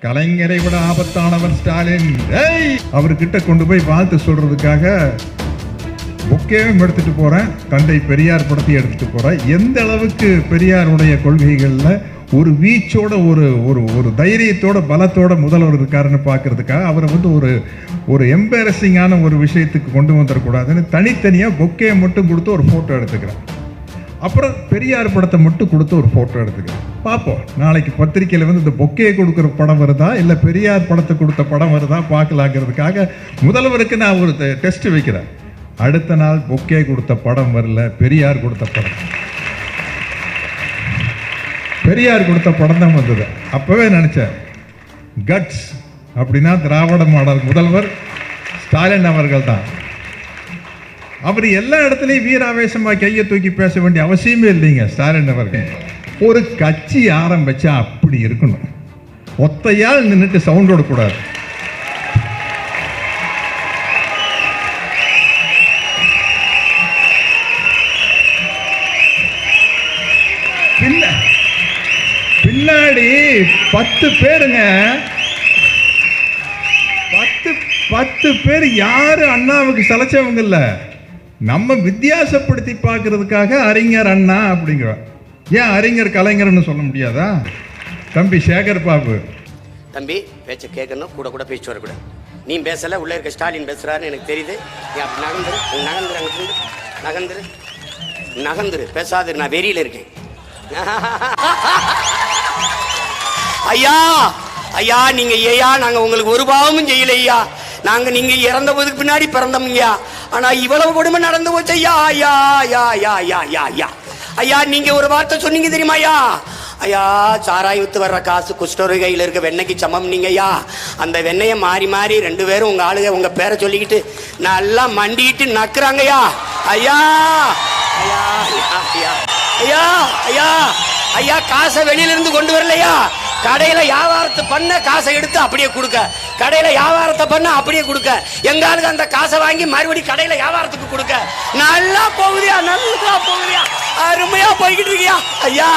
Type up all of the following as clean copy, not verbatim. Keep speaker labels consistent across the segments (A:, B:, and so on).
A: கலைஞரை விட ஆபத்தானவர் ஸ்டாலின். அவர்கிட்ட கொண்டு போய் வாழ்த்து சொல்றதுக்காக புக்கேவும் எடுத்துட்டு போறேன், தந்தை பெரியார் படத்தை எடுத்துட்டு போறேன். எந்த அளவுக்கு பெரியாருடைய கொள்கைகள்ல ஒரு வீச்சோட ஒரு தைரியத்தோட பலத்தோட முதல்வர் இருக்காருன்னு பார்க்கறதுக்காக அவரை ஒரு எம்பேரசிங்கான ஒரு விஷயத்துக்கு கொண்டு வந்துடக்கூடாதுன்னு தனித்தனியாக பொக்கே மட்டும் கொடுத்து ஒரு ஃபோட்டோ எடுத்துக்கிறேன். அப்புறம் பெரியார் படத்தை மட்டும் கொடுத்து ஒரு ஃபோட்டோ எடுத்துக்கிறேன். பார்ப்போம் நாளைக்கு பத்திரிக்கையில் இந்த பொக்கே கொடுக்குற படம் வருதா இல்லை பெரியார் படத்தை கொடுத்த படம் வருதா பார்க்கலாங்கிறதுக்காக முதல்வருக்கு நான் ஒரு டெஸ்ட் வைக்கிறேன். அடுத்த நாள் பொக்கே கொடுத்த படம் வரல, பெரியார் கொடுத்த படம், பெரியார் கொடுத்த படம் தான் வந்தது. அப்பவே நினைச்சேன் கட்ஸ் அப்படின்னா திராவிட மாடல் முதல்வர் ஸ்டாலின் அவர்கள் தான். அவர் எல்லா இடத்துலையும் வீராவேசமா கையை தூக்கி பேச வேண்டிய அவசியமே இல்லைங்க. ஸ்டாலின் அவர்கள் ஒரு கட்சி ஆரம்பிச்சா அப்படி இருக்கணும், ஒத்தையால் நின்றுட்டு சவுண்ட் விடக்கூடாது. பின்னாடி 10 பேருங்க, 10 பேர் யாரு அண்ணாவுக்கு சலைச்சவங்க இல்ல, நம்ம வித்தியாசப்படுத்தி பார்க்கறதுக்காக அறிஞர் அண்ணா அப்படிங்கிற. ஏன் அறிஞர் கலைஞர்னு சொல்ல முடியாதா? தம்பி சேகர் பாபு,
B: தம்பி பேச்ச கேட்கணும், கூட கூட பேச்சு வரக்கூடாது. நீ பேசல, உள்ள இருக்க ஸ்டாலின் பேசுறாருன்னு எனக்கு தெரியுது. நகர்ந்துரு நகர்ந்துரு நகர்ந்துரு நகர்ந்துரு, பேசாது, நான் வெறியில இருக்கேன். ஐயா ஐயா நீங்க ஐயா நாங்க உங்களுக்கு ஒரு பாவமும் செய்யல ஐயா. நாங்க நீங்க இறந்த போதுக்கு பின்னாடி பிறந்தோம்யா. ஆனா இவ்வளவு கொடுமை நடந்து போச்சு ஐயா. ஐயா ஐயா ஐயா ஐயா ஐயா ஐயா ஐயா நீங்க ஒரு வார்த்தை சொன்னீங்க தெரியுமா ஐயா? ஐயா சாராய் வித்து வர்ற காசு குஷ்டரோகி கையில் இருக்க வெண்ணைக்கு சமம் நீங்க ஐயா. அந்த வெண்ணையை மாறி மாறி 2 பேரும் உங்க ஆளுங்க உங்க பேரை சொல்லிக்கிட்டு நல்லா மண்டிட்டு நக்குறாங்க ஐயா. ஐயா ஐயா ஐயா ஐயா ஐயா ஐயா காசை வெளியில இருந்து கொண்டு வரலையா? கடையில வியாபாரத்தை பண்ண காசை எடுத்து அப்படியே கொடுக்க, கடையில வியாபாரத்தை பண்ண அப்படியே கொடுக்க, எங்காலுக்கு அந்த காசை வாங்கி மறுபடி கடையில வியாபாரத்துக்கு கொடுக்க. நல்லா போகுதியா, நல்லா போகுதியா, அருமையா போய்கிட்டு இருக்கியா ஐயா.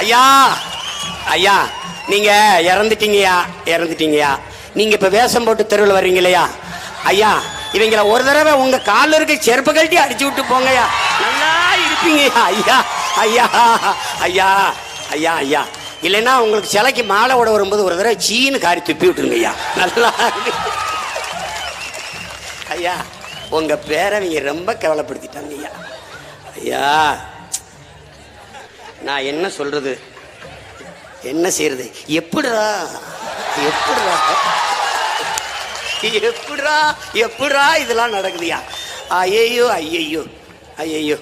B: ஐயா ஐயா நீங்க இறந்துட்டீங்கயா, இறந்துட்டீங்கயா. நீங்க இப்ப வேஷம் போட்டு தெருவில் வர்றீங்க இல்லையா ஐயா? இவங்கள ஒரு தடவை உங்க காலில் இருக்க செருப்பு கழட்டி அடிச்சு விட்டு போங்கய்யா, நல்லா இருப்பீங்கய்யா. ஐயா ஐயா ஐயா ஐயா ஐயா இல்லைன்னா உங்களுக்கு சிலைக்கு மாலை ஓட வரும்போது ஒரு தடவை சீனு காரி துப்பி விட்டுருங்க ஐயா. நல்லா ஐயா உங்க பேரவங்க ரொம்ப கவலைப்படுத்திட்டாங்க ஐயா. ஐயா நான் என்ன சொல்றது, என்ன செய்யறது, எப்படிடா எப்படிடா எப்படிடா எப்படிடா இதெல்லாம் நடக்குதுயா? ஐயோ ஐயோ ஐயோ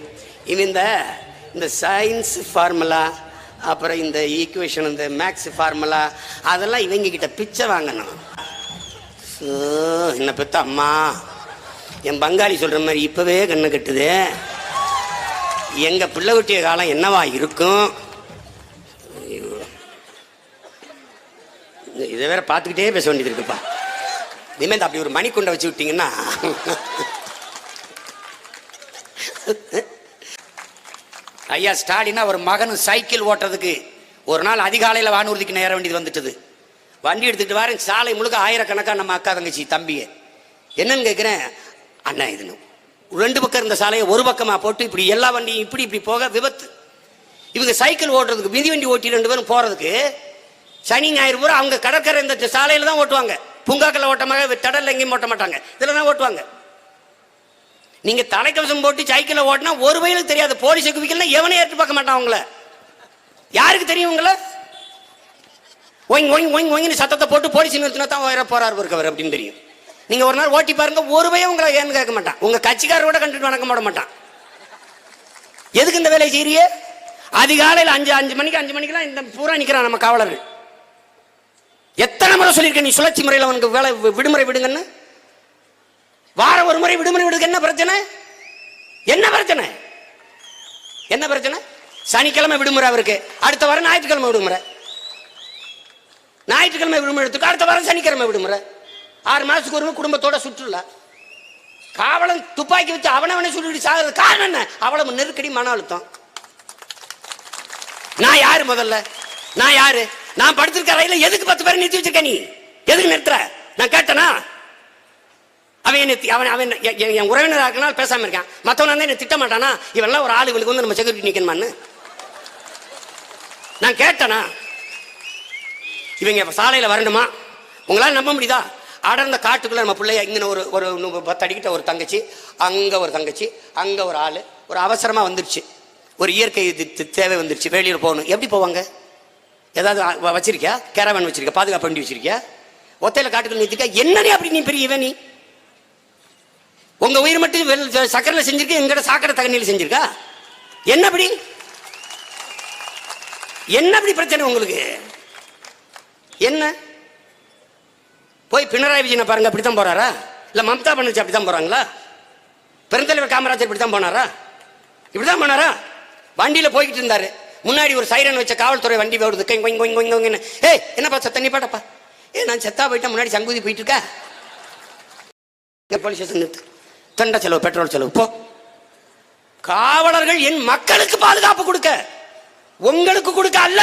B: இந்த சயின்ஸ் ஃபார்முலா, அப்புறம் இந்த ஈக்குவேஷன், இந்த மேக்ஸ் ஃபார்முலா, அதெல்லாம் இவங்க கிட்ட பிச்சை வாங்கணும். என்ன பெத்த அம்மா, என் பங்காளி சொல்ற மாதிரி இப்பவே கண்ணு கட்டுது. எங்க பிள்ளை குட்டிய காலம் என்னவா இருக்கும்? இதை வேற பார்த்துக்கிட்டே பேச வேண்டியது இருக்குப்பா. இனிமேல் அப்படி ஒரு மணிக்குண்டை வச்சு விட்டீங்கன்னா ஐயா ஸ்டாலினா ஒரு மகனும் சைக்கிள் ஓட்டுறதுக்கு ஒரு நாள் அதிகாலையில் வானூர்திக்கு நேர வேண்டியது வந்துட்டது. வண்டி எடுத்துக்கிட்டு வரேன், சாலை முழுக்க ஆயிரக்கணக்கான நம்ம அக்கா தங்கச்சி தம்பியை. என்னன்னு கேட்குறேன், அண்ணா இதுன்னு 2 பக்கம் இருந்த சாலையை ஒரு பக்கமாக போட்டு இப்படி எல்லா வண்டியும் இப்படி இப்படி போக விபத்து. இவங்க சைக்கிள் ஓட்டுறதுக்கு மிதி வண்டி ஓட்டி 2 பேரும் போகிறதுக்கு சனி ஞாயிறு பூரா அவங்க கடற்கரை இந்த சாலையில் தான் ஓட்டுவாங்க. பூங்காக்களில் ஓட்டமாக தடல் எங்கேயும் ஓட்ட மாட்டாங்க, இதில் தான் ஓட்டுவாங்க. நீங்க தலைக்கவசம் போட்டு சைக்கிளை ஓட்டினா ஒரு வயலுக்கு தெரியாது. போலீஸ் குவிக்கல எவனே ஏற்று பார்க்க மாட்டான். அவங்கள யாருக்கு தெரியும்? உங்களை ஒய் ஒய் ஒய் ஒய்னு சத்தத்தை போட்டு போலீஸ் நிறுத்தினா தான் வர போறாரு இருக்கவர் அப்படின்னு தெரியும். நீங்க ஒரு நாள் ஓட்டி பாருங்க, ஒரு பையன் உங்களை ஏன்னு கேட்க மாட்டான். உங்க கட்சிக்காரோட கண்டுட்டு வணக்கம் போட மாட்டான். எதுக்கு இந்த வேலையை செய்யறிய? அதிகாலையில் 5 மணிக்கெல்லாம் இந்த பூரா நிக்கிறான் நம்ம காவலர்கள். எத்தனை முறை சொல்லியிருக்க நீ சுழற்சி முறையில் அவனுக்கு வேலை விடுமுறை விடுங்கன்னு? வாரம் ஒரு முறை விடுமுறை விடுறது என்ன பிரச்சனை? என்ன பிரச்சனை? என்ன பிரச்சனை? சனிக்கிழமை விடுமுறை அவருக்கு, அடுத்த வாரம் ஞாயிற்றுக்கிழமை விடுமுறை. ஞாயிற்றுக்கிழமை விடுமுறை எடுத்துக்க, அடுத்த வாரம் சனிக்கிழமை விடுமுறை. 6 மாசத்துக்கு ஒரு குடும்பத்தோட சுற்றுலா. காவலன் துப்பாக்கி வச்சு அவனவனை சுட்டு சாகிறது காரணம் என்ன? அவ்வளவு நெருக்கடி, மன அழுத்தம். நான் யாரு முதல்ல? நான் யாரு? நான் படுத்திருக்க ரயில எதுக்கு 10 பேரை நிறுத்தி வச்சிருக்க? நீ எதுக்கு நிறுத்துற? நான் கேட்டனா? அவன் என் உறவினராக இருக்கனால பேசாம இருக்கான். மற்றவன் என்ன திட்ட மாட்டானா? இவெல்லாம் ஒரு ஆளு, இவனுக்கு வந்து நம்ம செக்யூரிட்டி நிக்கணுமான்னு நான் கேட்டனா? இவங்க சாலையில வரணுமா? உங்களால நம்ப முடியுதா? அடர்ந்த காட்டுக்குள்ள நம்ம பிள்ளைய இங்கே ஒரு 10 அடிக்கிட்ட ஒரு தங்கச்சி, அங்க ஒரு தங்கச்சி, அங்க ஒரு ஆளு, ஒரு அவசரமா வந்துருச்சு, ஒரு இயற்கை தேவை வந்துருச்சு, வெளியில் போகணும். எப்படி போவாங்க? ஏதாவது வச்சிருக்கியா? கேரவன் வச்சிருக்கியா? பாதுகாப்பு வண்டி வச்சிருக்கியா? ஒத்தையில காட்டுக்குள்ள நிறுத்திக்கா? என்னன்னே அப்படி நீ பெரிய இவன்? நீ உங்க உயிர் மட்டும் சக்கரையில் செஞ்சிருக்க, எங்கட சாக்கடை தகனியில் செஞ்சிருக்கா? என்ன அப்படி பிரச்சனை உங்களுக்கு? என்ன போய் பினராயி விஜயனை பாருங்க, அப்படித்தான் போறாரா? இல்ல மம்தா பானர்ஜி அப்படித்தான் போறாங்களா? பெருந்தலைவர் காமராஜர் இப்படித்தான் போனாரா? இப்படிதான் போனாரா? வண்டியில போய்கிட்டு இருந்தாரு, முன்னாடி ஒரு சைரன் வச்ச காவல்துறை வண்டி ஓடுது. ஏய் என்னப்பா சத்த, நீ பாட்டப்பா. நான் செத்தா போயிட்டேன், முன்னாடி சங்குதி போயிட்டு இருக்கா? போலீஸ் ஸ்டேஷன் நிறுத்து, தண்ட செலவு, பெட்ரோல் செலவு போ. காவலர்கள் என் மக்களுக்கு பாதுகாப்பு கொடுக்க, உங்களுக்கு கொடுக்க அல்ல.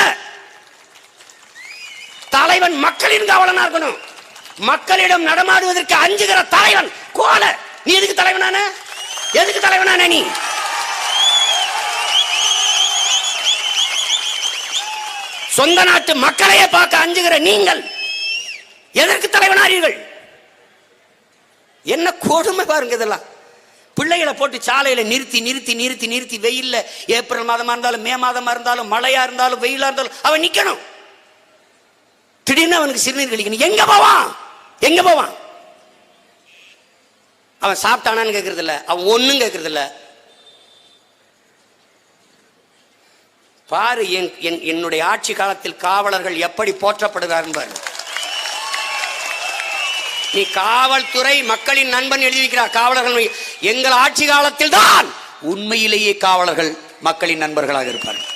B: தலைவன் மக்களின் காவலனா இருக்கணும். மக்களிடம் நடமாடுவதற்கு அஞ்சுகிற தலைவன் கோல. நீ எதுக்கு தலைவனான? எதுக்கு தலைவனான? நீ சொந்த நாட்டு மக்களையே பார்க்க அஞ்சுகிற நீங்கள் எதற்கு தலைவனாரீர்கள்? என்ன கொடுமை பாருங்க இதெல்லாம். பிள்ளைகளை போட்டு சாலையில நிறுத்தி நிறுத்தி நிறுத்தி நிறுத்தி, வெயில்ல ஏப்ரல் மாதமா இருந்தாலும் மே மாதமா இருந்தாலும் மழையா இருந்தாலும் வெயிலா இருந்தாலும் அவன் நிக்கணும். திடீர்னு அவனுக்கு சிறுநீர் கழிக்கணும். எங்க போவான்? எங்க போவான்? அவன் சாப்பிட்டானான்னு கேட்கறது இல்ல, அவன் ஒண்ணும் கேட்கறது இல்ல. பாரு என்னுடைய ஆட்சி காலத்தில் காவலர்கள் எப்படி போற்றப்படுகிறார்கள் பாரு. நீ காவல்துறை மக்களின் நண்பன் எழுதி வைக்கிறார். காவலர்கள் எங்கள் ஆட்சி காலத்தில் தான் உண்மையிலேயே காவலர்கள் மக்களின் நண்பர்களாக இருப்பார்கள்.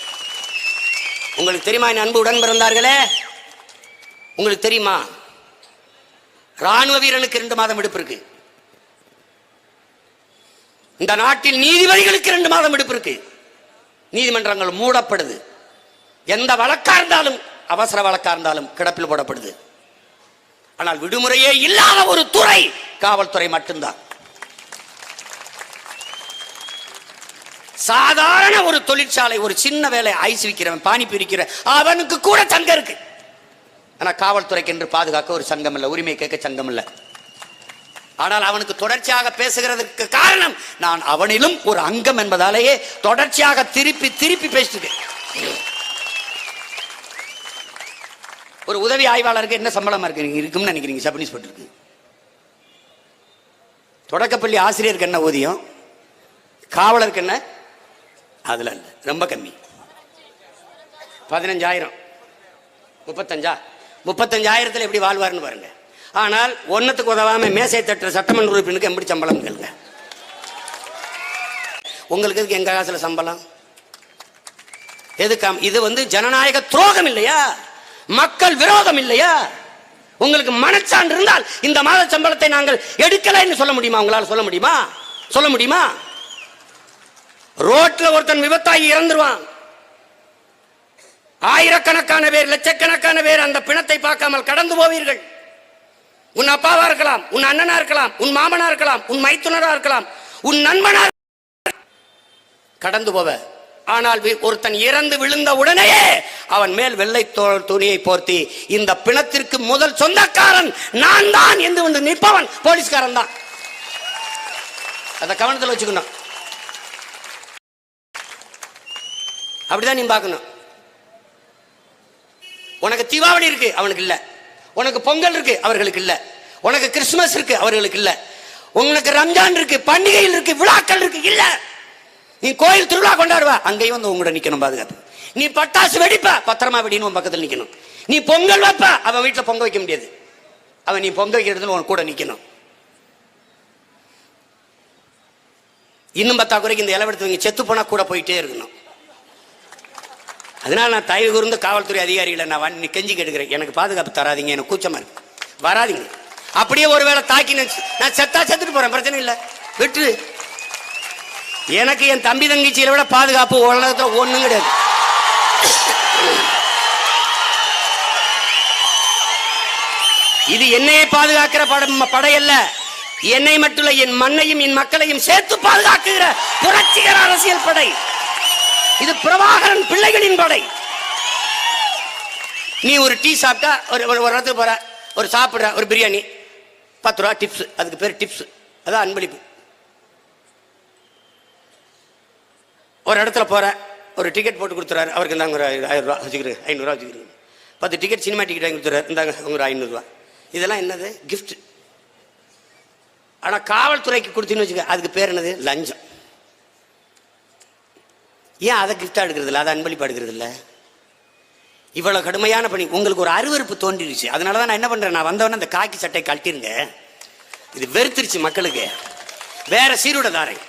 B: உங்களுக்கு தெரியுமா? என் அன்பு உடன் பிறந்தார்களே, உங்களுக்கு தெரியுமா? ராணுவ வீரனுக்கு 2 மாதம் விடுப்பு இருக்கு. இந்த நாட்டில் நீதிபதிகளுக்கு 2 மாதம் விடுப்பு இருக்கு. நீதிமன்றங்கள் மூடப்படுது. எந்த வழக்கா இருந்தாலும், அவசர வழக்கா இருந்தாலும் கிடப்பில் போடப்படுது. ஆனால் விடுமுறையே இல்லாத ஒரு துறை காவல்துறை மட்டும்தான். சாதாரண ஒரு தொழிற்சாலை, ஒரு சின்ன வேலை, ஐஸ் விக்கிறவன், பானி பிரிக்கிற அவனுக்கு கூட சங்கம் இருக்கு. ஆனா காவல்துறைக்கு என்று பாதுகாக்க ஒரு சங்கம் இல்ல, உரிமை கேட்க சங்கம் இல்ல. ஆனால் அவனுக்கு தொடர்ச்சியாக பேசுகிறதுக்கு காரணம் நான் அவனிலும் ஒரு அங்கம் என்பதாலேயே தொடர்ச்சியாக திருப்பி திருப்பி பேசிட்டு. ஒரு உதவி ஆய்வாளருக்கு என்ன சம்பளமா இருக்குன்னு நினைக்கிறீங்க? சப் இன்ஸ்பெக்டருக்கு, தொடக்கப்பள்ளி ஆசிரியருக்கு என்ன ஊதியம், காவலருக்கு என்ன? அதுல இல்ல, ரொம்ப கம்மி. 15,000, 35,000 எப்படி வாழ்வார்னு பாருங்க. ஆனால் ஒன்னத்துக்கு உதவாம மேசை தட்டுற சட்டமன்ற உறுப்பினருக்கு எப்படி சம்பளம் கேளுங்க. உங்களுக்கு எதுக்கு எங்க காசுல சம்பளம்? எதுக்காம்? இது ஜனநாயக துரோகம் இல்லையா? மக்கள் விரோதம் இல்லையா? உங்களுக்கு மனச்சான்று இருந்தால் இந்த மாத சம்பளத்தை நாங்கள் எடுக்கலைன்னு சொல்ல முடியுமா? உங்களால் சொல்ல முடியுமா? சொல்ல முடியுமா? ரோட்ல ஒருத்தன் விபத்தாகி இறந்துருவான், ஆயிரக்கணக்கான பேர், லட்சக்கணக்கான பேர் அந்த பிணத்தை பார்க்காமல் கடந்து போவீர்கள். உன் அப்பாவா இருக்கலாம், உன் அண்ணனா இருக்கலாம், உன் மாமனா இருக்கலாம், உன் மைத்துனரா இருக்கலாம், உன் நண்பனா கடந்து போவ. ஆனால் ஒருத்தன் இறந்து விழுந்த உடனேயே அவன் மேல் வெள்ளை துணியை போர்த்தி இந்த பிணத்திற்கு முதல் சொந்தக்காரன் நான் தான் என்று வந்து நிற்பவன் போலீஸ்காரன் தான். அத கவனத்தில் வச்சுக்கணும். அப்படிதான் நீ பார்க்கணும். உனக்கு தீபாவளி இருக்கு, அவனுக்கு இல்ல. உனக்கு பொங்கல் இருக்கு, அவர்களுக்கு இல்ல. உனக்கு கிறிஸ்துமஸ் இருக்கு, அவர்களுக்கு இல்ல. உனக்கு ரம்ஜான் இருக்கு, பண்டிகைகள் இருக்கு, விழாக்கள் இருக்கு, இல்ல. நீ கோயில் திருவிழா கொண்டாடுவா, அங்கேயும் வந்து உங்களோட நிக்கணும் பாதுகாப்பு. நீ பட்டாசு வெடிப்ப, பத்திரமா வெடின்னு உன் பக்கத்தில் நிக்கணும். நீ பொங்கல் வைப்ப, அவன் வீட்டுல பொங்க வைக்க முடியாது. அவன் நீ பொங்க வைக்கிறதுல உன் கூட நிக்கணும். இன்னும் 10 குறைக்கு இந்த இளவெடுத்து செத்து போனா கூட போயிட்டே இருக்கணும். அதனால நான் தயவு கூர்ந்து காவல்துறை அதிகாரிகளை நான் கெஞ்சி கேட்டுக்கிறேன், எனக்கு பாதுகாப்பு தராதிங்க, எனக்கு கூச்சமா இருக்கு, வராதிங்க. அப்படியே ஒருவேளை தாக்கி நான் செத்தா செத்துட்டு போறேன், பிரச்சனை இல்லை, விட்டு. எனக்கு என் தம்பி தங்கச்சியில விட பாதுகாப்பு உலகத்துல ஒண்ணும் கிடையாது. இது என்னையே பாதுகாக்கிற படை அல்ல, என்னை மட்டும் என் மண்ணையும் என் மக்களையும் சேர்த்து பாதுகாக்குகிற புரட்சிகர அரசியல் படை. இது பிரபாகரன் பிள்ளைகளின் படை. நீ ஒரு டீ சாப்பிட்டா ஒரு இடத்துக்கு போற, ஒரு சாப்பிடுற, ஒரு பிரியாணி 10 ரூபா டிப்ஸ், அதுக்கு பேர் டிப்ஸ், அதான் அன்பளிப்பு. ஒரு இடத்துல போற, ஒரு டிக்கெட் போட்டு கொடுத்துறாரு, அவருக்கு இந்தாங்க ஒரு 1000 ரூபா வச்சுக்கிறேன், 500 ரூபா வச்சுக்கிறேன். 10 டிக்கெட் சினிமா டிக்கெட் வாங்கி கொடுத்துறாரு, இந்தாங்க ஒரு 500 ரூபா. இதெல்லாம் என்னது? கிஃப்ட். ஆனா காவல்துறைக்கு கொடுத்தீங்கன்னு வச்சுக்க, அதுக்கு பேர் என்னது? லஞ்சம். ஏன் அதை கிஃப்டா எடுக்கிறது இல்லை, அதை அன்பளிப்பா எடுக்கிறது இல்லை? இவ்வளவு கடுமையான பணி. உங்களுக்கு ஒரு அருவருப்பு தோன்றிடுச்சு. அதனாலதான் நான் என்ன பண்றேன், நான் வந்தவொடனே அந்த காக்கி சட்டை கழட்டிருங்க, இது வெறுத்துருச்சு மக்களுக்கு, வேற சீருடை தாரேன்,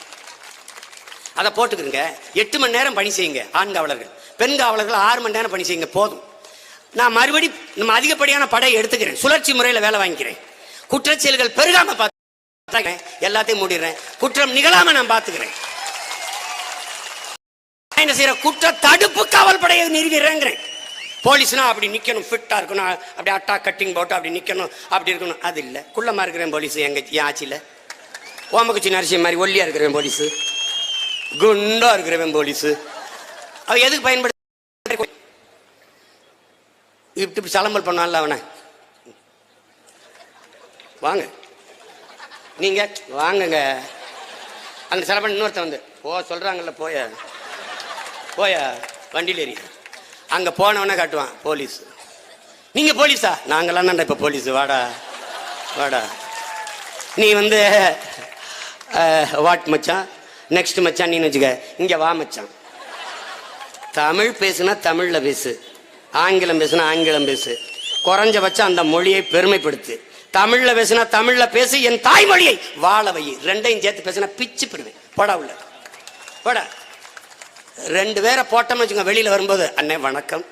B: அதை போட்டுக்கிறங்க. 8 மணி நேரம் பணி செய்யுங்க ஆண் காவலர்கள், பெண் காவலர்கள் 6 மணி நேரம் பணி செய்யுங்க, போதும். நான் மறுபடி நம்ம அதிகப்படியான படையை எடுத்துக்கிறேன், சுழற்சி முறையில் வேலை வாங்கிக்கிறேன், குற்றச்செயல்கள் பெருகாம பார்த்துக்கிறேன், எல்லாத்தையும் மூடிடுறேன், குற்றம் நிகழாம நான் பார்த்துக்கிறேன். என்ன செய்யற, குற்ற தடுப்பு காவல் படையை நிறுவிடுறேங்கிறேன். போலீஸ்னா அப்படி நிக்கணும், ஃபிட்டா இருக்கணும், அப்படி அட்டா கட்டிங் போட்டு அப்படி நிக்கணும், அப்படி இருக்கணும். அது இல்லை. குள்ளமா இருக்கிறேன் போலீஸ் எங்க என் ஆட்சியில், ஓமக்குச்சி நரசிம்ம மாதிரி ஒல்லியா இருக்கிறவன் போலீஸ், குண்டா இருக்கிறவன் போலீஸ். அவ எதுக்கு பயன்படுத்த? இப்படி சலம்பல் பண்ணான்ல அவனை. வாங்க நீங்க வாங்குங்க, அங்க சலம்பல். இன்னொருத்த வந்து சொல்றாங்கல்ல, போய வண்டியில் ஏறி அங்க போனவன காட்டுவான் போலீஸ். நீங்க போலீஸா? நாங்கெல்லாம் தான் இப்ப போலீஸ், வாடா வாடா. நீ வந்து வாட் மச்சான், நெக்ஸ்ட் மச்சான் நீ வச்சுக்க, இங்க வா மச்சான். தமிழ் பேசுனா தமிழ்ல பேசு, ஆங்கிலம் பேசுனா ஆங்கிலம் பேசு, குறைஞ்சபட்சம் அந்த மொழியை பெருமைப்படுத்து. தமிழ்ல பேசுனா தமிழ்ல பேசு, என் தாய்மொழியை வாழ வை. ரெண்டையும் சேர்த்து பேசுனா பிச்சு பிடுவேன். போடா உள்ள போடா. 2 பேரை போட்டோம்னு வச்சுக்கோங்க, வெளியில வரும்போது அண்ணே வணக்கம்,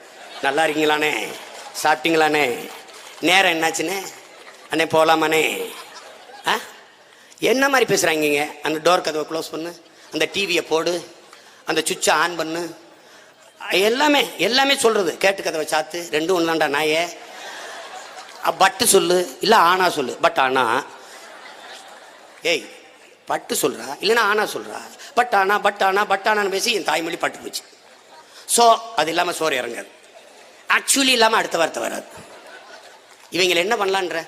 B: நல்லா இருக்கீங்களானே, சாப்பிட்டீங்களானே, நேரம் என்னாச்சுன்னு, அண்ணே போகலாமாண்ணே, என்ன மாதிரி பேசுறாங்க? அந்த டோர் கதவை க்ளோஸ் பண்ணு, அந்த டிவியை போடு, அந்த சுவிட்சை ஆன் பண்ணு, எல்லாமே சொல்றது. கேட்டு கதவை சாத்து, 2 ஒன்று தான்டா நாயே. பட்டு சொல்லு, இல்லை ஆனா சொல்லு. பட் ஆனா, ஏய் பட்டு சொல்றா, இல்லைன்னா ஆனா சொல்றா. பட் ஆனா பேசி என் தாய்மொழி பட்டு போச்சு. ஸோ அது இல்லாமல் சோறு இறங்காது. ஆக்சுவலி இல்லாமல் அடுத்த வார்த்தை வராது. இவங்களை என்ன பண்ணலான்ற,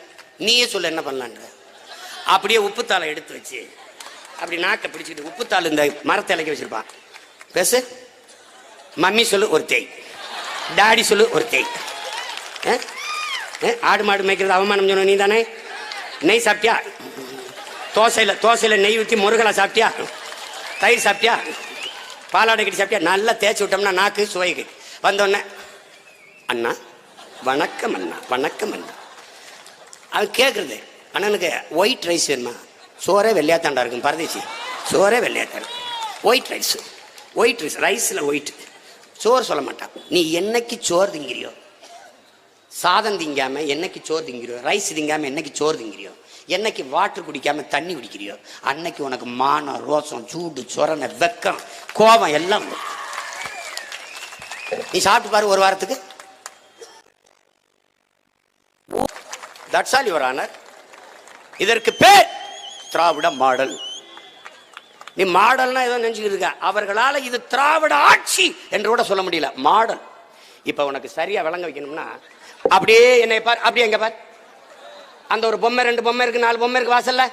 B: நீயே சொல்ல என்ன பண்ணலான்ற. அப்படியே உப்புத்தாளை எடுத்து வச்சு அப்படி நாக்கை பிடிச்சிக்கிட்டு, உப்புத்தாள் இந்த மரத்தை இலக்கி வச்சிருப்பான், பேசு. மம்மி சொல்லு ஒரு தேய், டாடி சொல்லு ஒரு தேய். ஆடு மாடு மேய்க்கிறது அவமானம் சொன்ன நீ தானே. நெய் சாப்பிட்டியா? தோசையில் நெய் ஊற்றி முருகலா சாப்பிட்டியா? தயிர் சாப்பிட்டியா? பாலாடை கட்டி சாப்பிட்டியா? நல்லா தேய்ச்சி விட்டோம்னா நாக்கு சுவைக்கு வந்தோடனே அண்ணா வணக்கம், அண்ணா வணக்கம் அண்ணா. அது கேட்குறது, அண்ணனுக்கு ஒயிட் ரைஸ் வேணுமா? சோறே வெள்ளையாத்தாண்டா இருக்கும் பரதேசி, சோறே வெள்ளையாத்தா இருக்கும். ஒயிட் ரைஸ் ரைஸில் ஒயிட். சோறு சொல்ல மாட்டான். நீ என்னைக்கு சோறு திங்கிறியோ, சாதம் திங்காம என்னைக்கு சோறு திங்கிறியோ, ரைஸ் திங்காம என்னைக்கு சோறு திங்கிறியோ, என்னைக்கு வாட்டர் குடிக்காம தண்ணி குடிக்கிறியோ, அன்னைக்கு உனக்கு மானம், ரோசம், சூடு, சொரணை, வெக்கம், கோபம் எல்லாம். நீ சாப்பிட்டு பாரு ஒரு வாரத்துக்கு. That's all your honour. இதற்கு பேர் திராவிட மாடல். நீ மாடல்னா ஏதோ நினைச்சுக்கிட்டு இருக்க. அவர்களால் இது திராவிட ஆட்சி என்று கூட சொல்ல முடியல, மாடல். இப்ப உனக்கு சரியா விளங்க வைக்கணும்னா, அப்படியே என்னை பார், அப்படியே எங்க பார், அந்த ஒரு பொம்மை 2 பொம்மை இருக்கு, 4 பொம்மை இருக்கு வாசல்ல.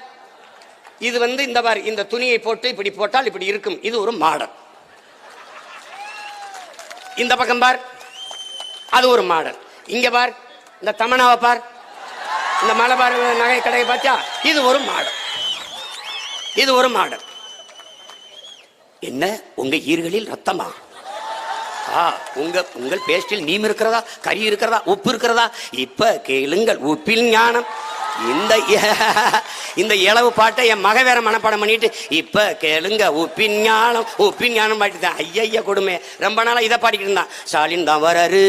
B: இது வந்து இந்த பார், இந்த துணியை போட்டு இப்படி போட்டால் இப்படி இருக்கும், இது ஒரு மாடல். இந்த பக்கம் பார், அது ஒரு மாடல். இங்க பார், இந்த தமனாவை பார், இந்த மலபார் நகை கடையை பார்த்தா, இது ஒரு மாடல், இது ஒரு மாடல். என்ன உங்க ஈர்களில் ரத்தமா? உங்கள் பேஸ்டில் நீம் இருக்கிறதா, கறி இருக்கிறதா, உப்பு இருக்கிறதா? இப்ப கேளுங்கள் உப்பில் ஞானம். இந்த இளவு பாட்டை என் மக வேற மனப்பாடம் பண்ணிட்டு, இப்ப கேளுங்க உப்பின் ஞானம், உப்பின் ஞானம் பாட்டுதான். ஐயா கொடுமை. ரொம்ப நாளா இதை பாடிக்கிட்டு இருந்தான். ஸ்டாலின் தான் வராரு,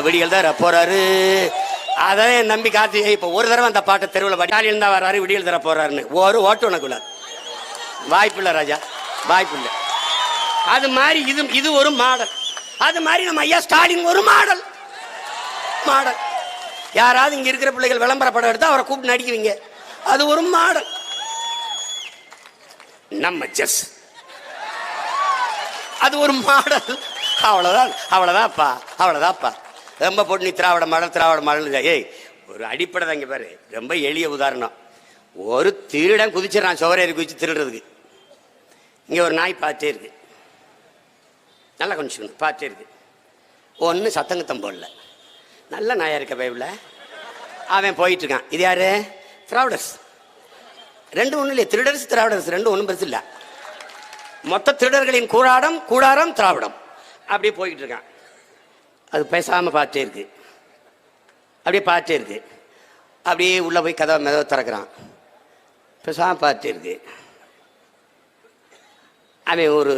B: விடியல் தர போறாரு, அதான் என் நம்பி காத்து. இப்ப ஒரு தடவை அந்த பாட்டை தெருவில் பாடி, ஸ்டாலின் தான் வராரு, விடியல் தர போறாருன்னு ஒரு ஓட்டு உனக்குள்ள வாய்ப்பில்லை ராஜா, வாய்ப்பில்லை. அது மாதிரி இது ஒரு மாடல். அது மாதிரி நம்ம ஐயா ஸ்டாலின் ஒரு மாடல். யாராவது இங்க இருக்கிற பிள்ளைகள் விளம்பர படம் எடுத்து அவரை கூப்பிட்டு நடிக்குவீங்க. அது ஒரு மாடல். நம்ம ஜஸ் அது ஒரு மாடல். அவ்வளவுதான், அவ்வளவுதான்ப்பா, அவ்வளவுதான்ப்பா. ரொம்ப போட்டு நீ திராவிட மாடல். ஏய், ஒரு அடிப்படை தான் இங்க பாரு. ரொம்ப எளிய உதாரணம். ஒரு திருடன் குதிச்சிடறான் சோரேறி குதிச்சு திருடுறதுக்கு. இங்க ஒரு நாய் பார்த்தே இருக்கு, நல்லா கொஞ்சம் பார்த்தே இருக்கு. ஒன்று சத்தங்கத்தம் போடல, நல்ல நாயா இருக்க பைபிள். அவன் போயிட்டு இருக்கான். இது யாரு? திராவிடர்ஸ். ரெண்டு ஒன்றும் இல்லையா? திருடர்ஸ் திராவிடர்ஸ் ரெண்டு ஒன்றும் பெருசு இல்லை. மொத்த திருடர்களின் கூடாரம் திராவிடம். அப்படியே போய்கிட்டு இருக்கான். அது பேசாமல் பார்த்தே இருக்கு, அப்படியே பார்த்தே இருக்கு. அப்படியே உள்ளே போய் கதவை திறக்கிறான், பேசாமல் பார்த்தே இருக்கு. அவன் ஒரு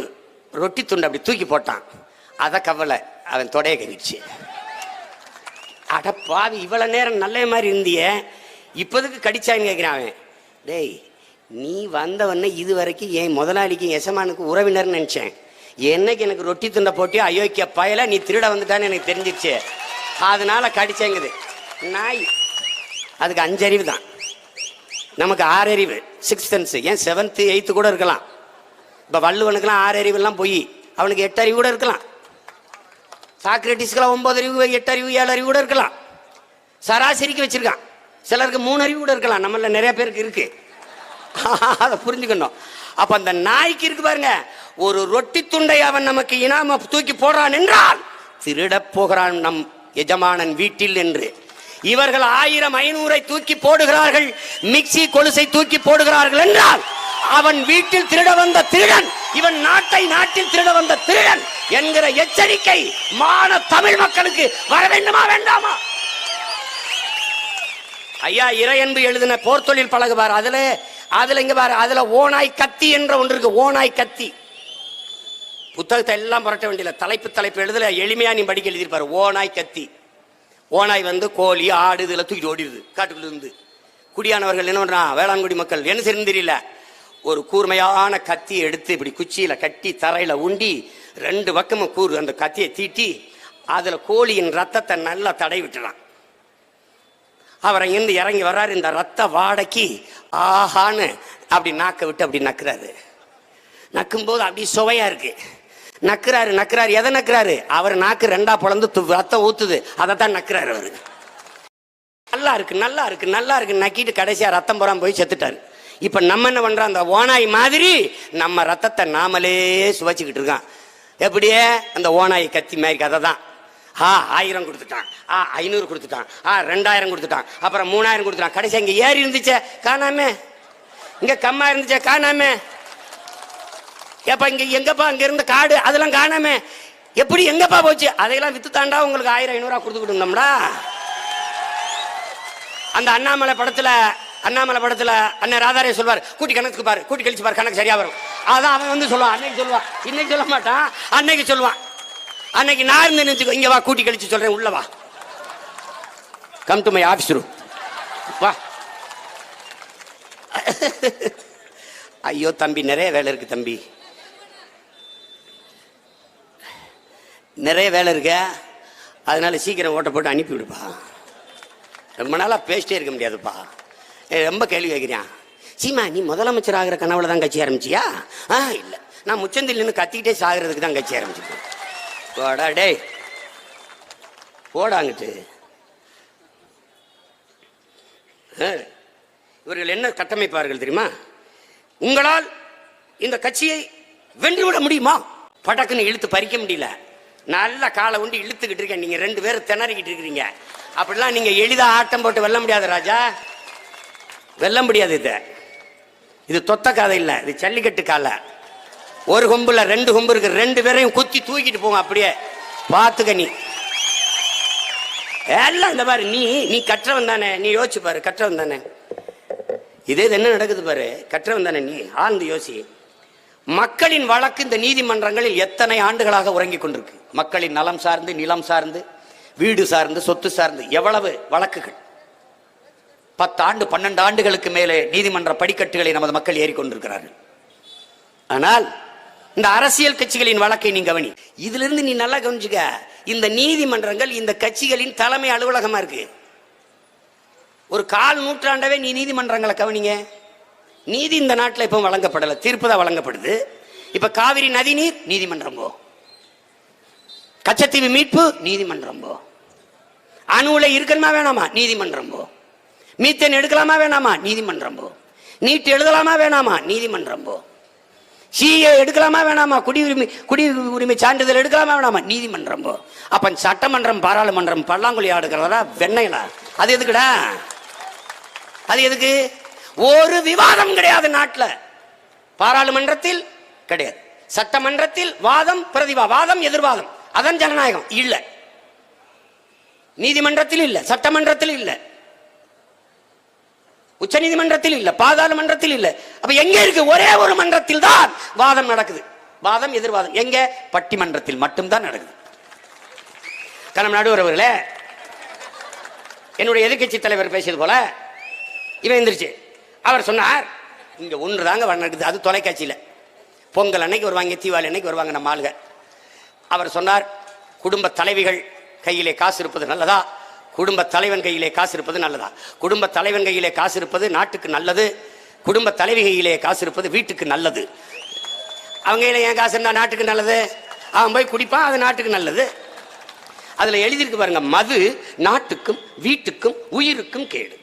B: ரொட்டி துண்டு அப்படி தூக்கி போட்டான். அதை கவலை அவன் தொடைய கவிச்சு. அட பாவி, இவ்வளோ நேரம் நல்ல மாதிரி இருந்திய, இப்போதுக்கு கடிச்சான்னு கேட்குறான் அவன். டேய், நீ வந்தவொடனே இது வரைக்கும் என் முதலாளிக்கு எசமானுக்கு உறவினர்னு நினச்சேன். என்னைக்கு எனக்கு ரொட்டி துண்டை போட்டி அயோக்கிய பயல நீ திருட வந்துட்டான்னு எனக்கு தெரிஞ்சிருச்சு, அதனால கடிச்சேங்குது. நாய் அதுக்கு 5 அறிவு தான், நமக்கு 6 அறிவு, 6th சென்ஸ். ஏன் 7th 8th கூட இருக்கலாம். இப்போ வள்ளுவனுக்கெல்லாம் 6 அறிவுலாம் போய் அவனுக்கு 8 அறிவு கூட இருக்கலாம். சாக்ரட்டிஸ்க்கெல்லாம் 9 அறிவு, 8 அறிவு, 7 அறிவு கூட இருக்கலாம். சராசரிக்கு வச்சிருக்கான். சிலருக்கு 3 அறிவு கூட இருக்கலாம். நம்மள நிறைய பேருக்கு இருக்கு. அதை புரிஞ்சுக்கணும். அப்ப அந்த நாய்க்கு இருக்கு பாருங்க, ஒரு ரொட்டி துண்டை அவன் நமக்கு இனாம தூக்கி போடுறான் என்றால் திருட போகிறான் நம் எஜமானன் வீட்டில் என்று. இவர்கள் 1000-500 தூக்கி போடுகிறார்கள், மிக்சி கொலுசை தூக்கி போடுகிறார்கள் என்றால் அவன் வீட்டில் திருட வந்த திருடன், இவன் நாட்டில் திருட வந்த திருடன் என்கிற எச்சரிக்கை மான தமிழ் மக்களுக்கு வர வேண்டுமா வேண்டாமா? ஐயா இறையன்பு எழுதின போர் தொழில் பழகுவார். அதுல இங்க பாரு, அதுல ஓனாய் கத்தி என்ற ஒன்று இருக்கு. ஓனாய் கத்தி புத்தகத்தை எல்லாம் புரட்ட வேண்டியல, தலைப்பு எழுதல, எளிமையா நீ படிக்க எழுதியிருப்பாரு. ஓனாய் கத்தி. ஓனாய் வந்து கோழி ஆடு இதுல தூக்கிட்டு ஓடிடுது காட்டுக்குள்ள இருந்து. குடியானவர்கள் என்ன பண்றான், வேளாண்குடி மக்கள் என்ன செய்யணும் தெரியல, ஒரு கூர்மையான கத்தியை எடுத்து இப்படி குச்சியில கட்டி தரையில உண்டி 2 பக்கமும் கூறு அந்த கத்தியை தீட்டி அதுல கோழியின் ரத்தத்தை நல்லா தடை விட்டுறான். அவர் அங்கிருந்து இறங்கி வர்றாரு. இந்த ரத்த வாடைக்கு ஆஹான்னு அப்படி நாக்க விட்டு அப்படி நக்குறாரு. நக்கும்போது அப்படி சுவையா இருக்கு. நக்குறாரு. எதை நக்குறாரு? அவர் நாக்கு 2ஆ பிளந்து ரத்தம் ஊத்துது, அதை தான் நக்குறாரு அவரு. நல்லா இருக்கு நக்கிட்டு கடைசியா ரத்தம் போறாம போய் செத்துட்டாரு. இப்ப நம்ம என்ன பண்றோம், அந்த ஓனாய் மாதிரி நம்ம ரத்தத்தை நாமளே சுவைச்சுக்கிட்டு இருக்கான். எப்படியே அந்த ஓனாய் கத்தி மாதிரி கதை தான். 1000 கொடுத்துட்டான், 500 கொடுத்துட்டான், 2000 கொடுத்துட்டான், அப்புறம் 3000 கொடுத்துட்டான். கடைசி இங்க ஏறி இருந்துச்சே காணாமே, இங்க கம்மா இருந்துச்சே காணாமே. ஏப்பா இங்க எங்கப்பா அங்க இருந்த காடு அதெல்லாம் காணாமே, எப்படி எங்கப்பா போச்சு? அதையெல்லாம் வித்து தாண்டா உங்களுக்கு 1000-500 கொடுத்துக்கிட்டு இருந்தோம்டா. அந்த அண்ணாமலை படத்துல அண்ணன் ராதாரே சொல்வார், கூட்டி கணக்கு பாரு, கூட்டி கழிச்சு பாரு, கணக்கு சரியா வரும். அதான் அவன் வந்து சொல்லுவான். அன்னைக்கு சொல்லுவான், இன்னைக்கு சொல்ல மாட்டான். அன்னைக்கு சொல்லுவான். அன்னைக்கு நான் இருந்து நினைச்சுக்கோ, இங்க வா கூட்டி கழிச்சு சொல்றேன், உள்ள வா, come to my office room வா. ஐயோ தம்பி, நிறைய வேலை இருக்கு தம்பி, நிறைய வேலை இருக்கு, அதனால சீக்கிரம் ஓட்ட போட்டு அனுப்பி விடுப்பா. ரொம்ப நாளா பேசிட்டே இருக்க முடியாதுப்பா. ரொம்ப கேள்வி கேட்குறியான். சீமா, நீ முதலமைச்சர் ஆகிற கனவுல தான் கட்சி ஆரம்பிச்சியா? இல்லை, நான் முச்சந்தில் நின்று கத்திக்கிட்டே சாகிறதுக்கு தான் கட்சி ஆரம்பிச்சிருக்கேன். போடா டே, போடாங்கிட்டு. இவர்கள் என்ன கட்டமைப்பார்கள் தெரியுமா? உங்களால் இந்த கட்சியை வென்றுவிட முடியுமா? படக்குன்னு இழுத்து பறிக்க முடியல. நல்ல காலை உண்டி இழுத்துக்கிட்டு இருக்கேன். நீங்க 2 பேரும் திணறிக்கிட்டு இருக்கிறீங்க. அப்படிலாம் நீங்க எளிதா ஆட்டம் போட்டு வெல்ல முடியாது ராஜா, வெல்ல முடியாது. இது தொத்த காதை இல்ல, இது ஜல்லிக்கட்டு காலை. ஒரு கொம்புல 2 கொம்பு இருக்கு, 2 பேரையும் குத்தி தூக்கிட்டு போங்க. அப்படியே பாத்துக்க. நீ எல்லாம் இந்த பாரு, நீ கற்றவன் தானே, நீ யோசிச்சு பாரு, கற்றவன் தானே. இதே என்ன நடக்குது பாரு, கற்றவன் தானே நீ, ஆழ்ந்து யோசி. மக்களின் வழக்கு இந்த நீதிமன்றங்களில் எத்தனை ஆண்டுகளாக உறங்கிக் கொண்டிருக்கு. மக்களின் நலம் சார்ந்து, நிலம் சார்ந்து, வீடு சார்ந்து, சொத்து சார்ந்து எவ்வளவு வழக்குகள். 10 ஆண்டு 12 ஆண்டுகளுக்கு மேலே நீதிமன்ற படிக்கட்டுகளை நமது மக்கள் ஏறிக்கொண்டிருக்கிறார்கள். ஆனால் இந்த அரசியல் கட்சிகளின் வழக்கை நீ கவனி. இதுல இருந்து நீ நல்லா கவனிச்சுக்க, இந்த நீதிமன்றங்கள் இந்த கட்சிகளின் தலைமை அலுவலகமா இருக்கு. ஒரு கால் நூற்றாண்டவே நீ நீதிமன்றங்களை கவனிங்க. நீதி இந்த நாட்டில் இப்போ வழங்கப்படலை, தீர்ப்பு தான் வழங்கப்படுது. இப்ப காவிரி நதி நீர் நீதிமன்றம் போ, கச்சத்தீவு மீட்பு நீதிமன்றம் போ, அணுவுல இருக்கணுமா வேணாமா நீதிமன்றம் போ, மீத்தேன் எடுக்கலாமா வேணாமா நீதிமன்றம் போ, நீட் எழுதலாமா வேணாமா நீதிமன்றம் போ, சிஏ எடுக்கலாமா வேணாமா, குடியுரிமை சான்றிதழ் எடுக்கலாமா வேணாமா நீதிமன்றம் போ. அப்ப சட்டமன்றம் பாராளுமன்றம் பல்லாங்குழி ஆடுகிறதா வெண்ணைகளா? அது எதுக்குடா? அது எதுக்கு? ஒரு விவாதம் கிடையாது நாட்டில். பாராளுமன்றத்தில் கிடையாது, சட்டமன்றத்தில் வாதம் பிரதிவாதம் எதிர்வாதம், அதன் ஜனநாயகம் இல்ல. நீதிமன்றத்தில் இல்ல, சட்டமன்றத்தில் இல்ல, உச்ச நீதிமன்றத்தில் இல்ல, பாராளுமன்றத்தில் இல்ல. அப்ப எங்க இருக்கு? ஒரே ஒரு மன்றத்தில் தான் வாதம் நடக்குது, வாதம் எதிர்வாதம். எங்க? பட்டிமன்றத்தில் மட்டும்தான் நடக்குது. கணம் நடுவர் அவர்களே, என்னுடைய எதிர்கட்சி தலைவர் பேசியது போல இவன் எந்திரிச்சு அவர் சொன்னார், இங்க ஒன்று தாங்க நடக்குது, அது தொலைக்காட்சியில். பொங்கல் அன்னைக்கு வருவாங்க, தீபாவளி அன்னைக்கு வருவாங்க நம்ம ஆளுங்க. அவர் சொன்னார், குடும்ப தலைவிகள் கையிலே காசு இருப்பது நல்லதா, குடும்ப தலைவன் கையிலே காசு இருப்பது நல்லதா? குடும்ப தலைவன் கையிலே காசு இருப்பது நாட்டுக்கு நல்லது, குடும்ப தலைவி கையிலே காசு இருப்பது வீட்டுக்கு நல்லது. அவங்க கையில ஏன் காசு இருந்தா நாட்டுக்கு நல்லது? அவன் போய் குடிப்பான், அது நாட்டுக்கு நல்லது. அதுல எழுதியிருக்கு பாருங்க, மது நாட்டுக்கும் வீட்டுக்கும் உயிருக்கும் கேடு.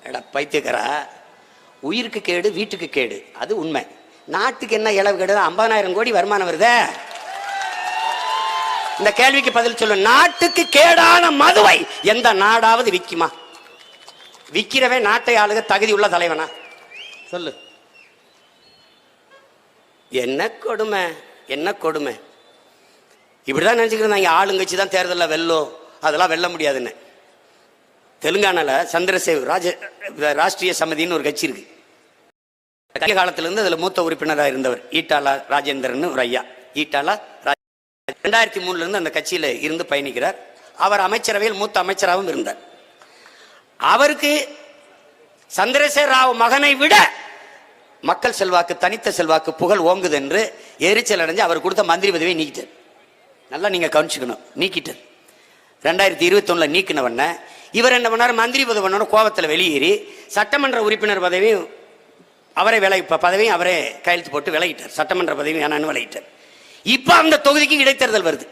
B: எடா பைத்தியக்காரா, உயிருக்கு கேடு வீட்டுக்கு கேடு, அது உண்மை. நாட்டுக்கு என்ன இளவு கேடு? 50,000 கோடி வருமானம் வருதே. இந்த கேள்விக்கு பதில் சொல்லு. நாட்டுக்கு கேடான மதுவை எந்த நாடாவது விக்குமா? விக்கிறவன் நாட்டை ஆளுக தகுதி உள்ள தலைவனா? சொல்லு. என்ன கொடுமை, என்ன கொடுமை. இப்படிதான் நினைச்சுக்கிறாங்க ஆளுங்கட்சி தான் தேர்தலில் வெல்லும், அதெல்லாம் வெல்ல முடியாதுன்னு. தெலுங்கானால சந்திரசேகர் ராஷ்டிரிய சமிதின்னு ஒரு கட்சி இருக்கு. காலத்திலிருந்து அதுல மூத்த உறுப்பினராக இருந்தவர் ஈட்டாலா ராஜேந்திரன் ஒரு ஐயா. ஈட்டாலா 2003 இருந்து அந்த கட்சியில இருந்து பயணிக்கிறார். அவர் அமைச்சரவையில் மூத்த அமைச்சராகவும் இருந்தார். அவருக்கு சந்திரசேகர ராவ் மகனை விட மக்கள் செல்வாக்கு, தனித்த செல்வாக்கு, புகழ் ஓங்குது என்று எரிச்சல் அடைஞ்சு அவர் கொடுத்த மந்திரி பதவியை நீக்கிட்டார். நல்லா நீங்க கவனிச்சுக்கணும், நீக்கிட்டார். 2021 நீக்கினவன இவர் என்ன பண்ணார்? மந்திரி பதவி கோபத்தில் வெளியேறி சட்டமன்ற உறுப்பினர் பதவியும் அவரே பதவியும் அவரே கையெழுத்து போட்டு விலகிட்டார். சட்டமன்ற பதவி வேணான்னு விலகிட்டார். இப்ப அந்த தொகுதிக்கு இடைத்தேர்தல் வருது,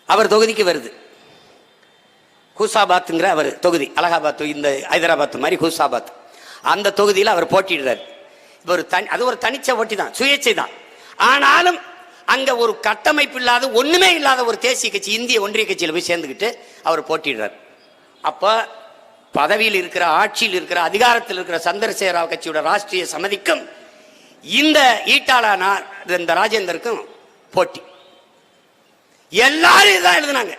B: அவர் தொகுதிக்கு வருது. ஹூசாபாத்ங்கிற அவர் தொகுதி, அலகாபாத், இந்த ஹைதராபாத் மாதிரி ஹூசாபாத், அந்த தொகுதியில் அவர் போட்டிடுறார். அது ஒரு தனிச்ச ஓட்டி தான், சுயேட்சை தான். ஆனாலும் அங்க ஒரு கட்டமைப்பு இல்லாத, ஒண்ணுமே இல்லாத ஒரு தேசிய கட்சி, இந்திய ஒன்றிய கட்சியில் போய் சேர்ந்துக்கிட்டு அவர் போட்டிடுறார். அப்ப பதவியில் இருக்கிற, ஆட்சியில் இருக்கிற, அதிகாரத்தில் இருக்கிற சந்திரசேகர ராவ் கட்சியோட ராஷ்டிரிய சமிதிக்கும் இந்த ஈட்டாளா இந்த ராஜேந்தருக்கும் போட்டி. எல்லாரும் இதான் எழுதுனாங்க,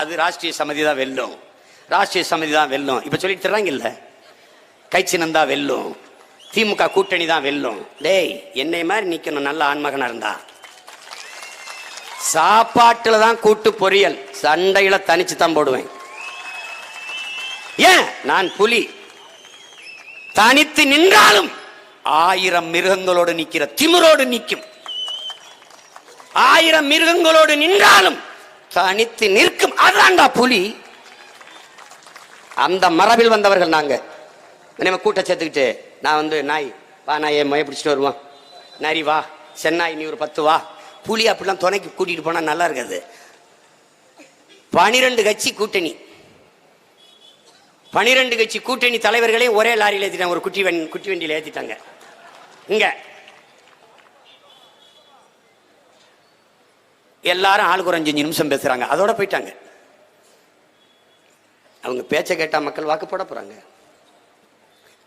B: அது ராஷ்டிரிய சமிதி தான் வெல்லும், ராஷ்டிரிய சமிதி தான் வெல்லும். இப்ப சொல்லிட்டு தர்றாங்க இல்ல, கைச்சினந்தா வெல்லும், திமுக கூட்டணி தான் வெல்லும். டேய், என்னை மாதிரி நிக்கணும் நல்ல ஆண்மகனா இருந்தா. சாப்பாட்டுல தான் கூட்டு பொரியல், சண்டையில தனிச்சு தான் போடுவேன். ஏன்? நான் புலி. தனித்து நின்றாலும் 1000 மிருகங்களோடு நிக்கிற திமிரோடு நிற்கும். 1000 மிருகங்களோடு நின்றாலும் தனித்து நிற்கும், அதான்டா புலி. அந்த மரபில் வந்தவர்கள் நாங்க. நம்ம கூட்ட சேர்த்துக்கிட்டு நான் நாய் வா, நாயை மய பிடிச்சிட்டு வருவான், நரி வா, சென்னாய் நீ ஒரு 10 வா, புலி அப்படிலாம் துணைக்கு கூட்டிட்டு போனா நல்லா இருக்காது. 12 கட்சி கூட்டணி, 12 கட்சி கூட்டணி தலைவர்களே ஒரே லாரியில் ஏற்றிட்டாங்க, ஒரு குட்டி வண்டியில் ஏற்றிட்டாங்க. இங்க எல்லாரும் ஆளுக்கு ஒரு 5 நிமிஷம் பேசுறாங்க, அதோட போயிட்டாங்க. அவங்க பேச்சை கேட்டா மக்கள் வாக்கு போட போறாங்க.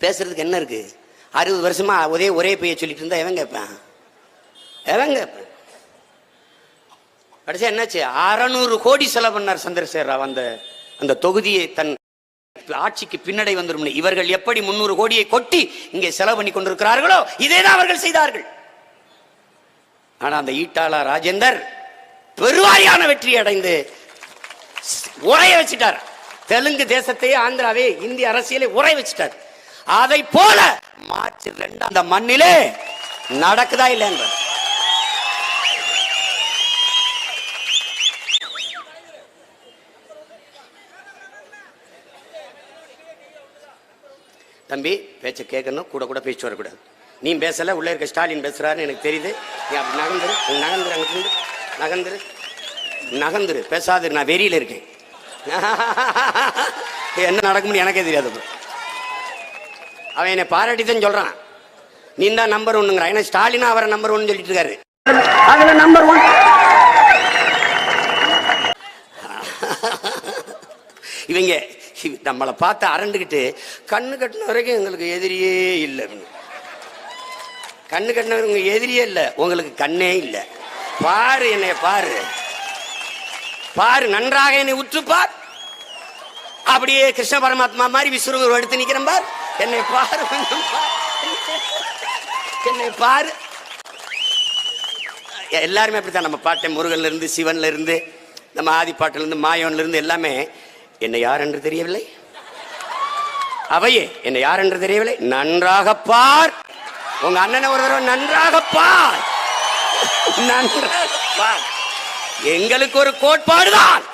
B: பேசுறதுக்கு என்ன இருக்கு? 60 வருஷமா ஒரே பைய சொல்லிட்டு இருந்தா எவன் கேட்பேன்? எவன் கேட்பேன்? கடைசியா என்னாச்சு? 600 கோடி செலவு பண்ணார் சந்திரசேகர ராவ். அந்த தொகுதியை தன் ஆட்சிக்கு பின்னடை வந்துடும். இவர்கள் எப்படி 300 கோடியை கொட்டி இங்கே செலவு பண்ணி கொண்டிருக்கிறார்களோ இதேதான் அவர்கள் செய்தார்கள். ஆனா அந்த ஈட்டாளா ராஜேந்தர் பெருவாரியான வெற்றி அடைந்து உரைய வச்சிட்டார். தெலுங்கு தேசத்தையே, ஆந்திராவே, இந்திய அரசியலை உரைய வச்சிட்டார். அதை போல மார்ச் 2 அந்த மண்ணிலே நடக்குதா இல்லையா? தம்பி பேச்ச கேட்கணும், கூட கூட பேச்சு வரக்கூடாது. நீ பேசல, உள்ள இருக்க ஸ்டாலின் பேசுறாருன்னு எனக்கு தெரியுது. நீ அப்படி நகர்ந்துரு, நகர்ந்துரு, அங்கிட்டு நகர்ந்துரு, நகர்ந்துரு, பேசாது. நான் வெறியில இருக்கேன். என்ன நடக்கும்னு எனக்கே தெரியாது. அவன் என்னை பாராட்டி தான் சொல்றான், நீ தான் நம்பர் ஒன்னுங்கிறான். ஏன்னா ஸ்டாலினா அவரை நம்பர் ஒன்னு சொல்லிட்டு இருக்காரு. அதுல நம்பர் ஒன் இவங்க நம்மளை பார்த்து அரண்டுகிட்டு கண்ணு கட்டின வரைக்கும் எங்களுக்கு எதிரியே இல்லை. கண்ணு கட்டினவங்க எதிரியே இல்லை, உங்களுக்கு கண்ணே இல்லை. பாரு, என்னை பாரு, பாரு, நன்றாக என்னை உற்று பார். அப்படியே கிருஷ்ண பரமாத்மா மாதிரி விஸ்வரூபம் எடுத்து நிக்கிறேன் பார். என்னை பாரு, என்னை பாரு. எல்லாருமே அப்படித்தான். நம்ம பாட்டை முருகன்ல இருந்து, சிவன்ல இருந்து, நம்ம ஆதி பாட்டுல இருந்து, மாயோன்ல இருந்து எல்லாமே என்னை யார் என்று தெரியவில்லை, அவையே என்னை யார் என்று தெரியவில்லை, நன்றாக பார். உங்க அண்ணனை ஒரு தடவை நன்றாக பார், நன்றாக பார். எங்களுக்கு ஒரு கோட்பாடுதான்,